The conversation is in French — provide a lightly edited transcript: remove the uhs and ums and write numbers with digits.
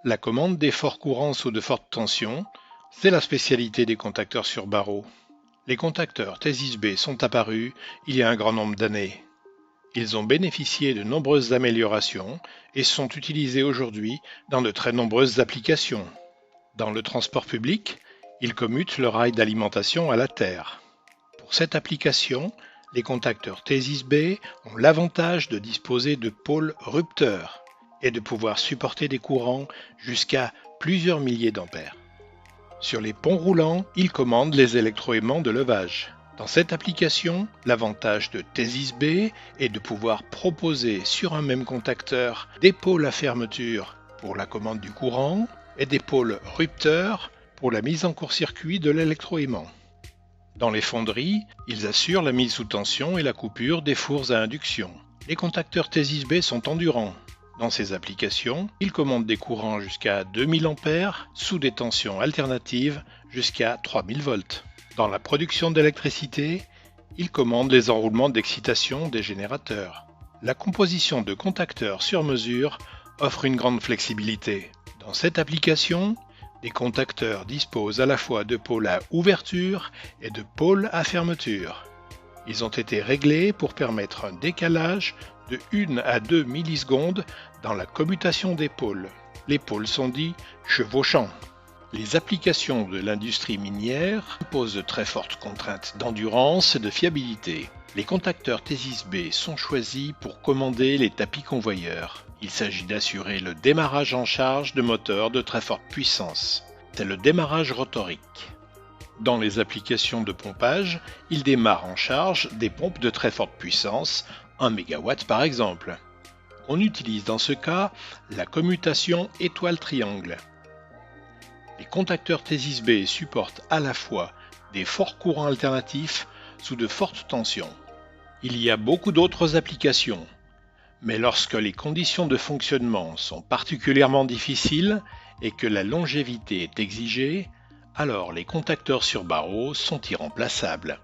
La commande des forts courants sous de fortes tensions, c'est la spécialité des contacteurs sur barreaux. Les contacteurs Thesis B sont apparus il y a un grand nombre d'années. Ils ont bénéficié de nombreuses améliorations et sont utilisés aujourd'hui dans de très nombreuses applications. Dans le transport public, ils commutent le rail d'alimentation à la terre. Pour cette application, les contacteurs Thesis B ont l'avantage de disposer de pôles rupteurs et de pouvoir supporter des courants jusqu'à plusieurs milliers d'ampères. Sur les ponts roulants, ils commandent les électroaimants de levage. Dans cette application, l'avantage de Thesis B est de pouvoir proposer sur un même contacteur des pôles à fermeture pour la commande du courant et des pôles rupteurs pour la mise en court-circuit de l'électroaimant. Dans les fonderies, ils assurent la mise sous tension et la coupure des fours à induction. Les contacteurs Thesis B sont endurants. Dans ces applications, ils commandent des courants jusqu'à 2000 A sous des tensions alternatives jusqu'à 3000 volts. Dans la production d'électricité, ils commandent les enroulements d'excitation des générateurs. La composition de contacteurs sur mesure offre une grande flexibilité. Dans cette application, les contacteurs disposent à la fois de pôles à ouverture et de pôles à fermeture. Ils ont été réglés pour permettre un décalage de 1 à 2 millisecondes dans la commutation des pôles. Les pôles sont dits chevauchants. Les applications de l'industrie minière imposent de très fortes contraintes d'endurance et de fiabilité. Les contacteurs Thesis B sont choisis pour commander les tapis convoyeurs. Il s'agit d'assurer le démarrage en charge de moteurs de très forte puissance. C'est le démarrage rotorique. Dans les applications de pompage, il démarre en charge des pompes de très forte puissance, 1 MW par exemple. On utilise dans ce cas la commutation étoile-triangle. Les contacteurs Thesis B supportent à la fois des forts courants alternatifs sous de fortes tensions. Il y a beaucoup d'autres applications, mais lorsque les conditions de fonctionnement sont particulièrement difficiles et que la longévité est exigée, alors les contacteurs sur barreaux sont irremplaçables.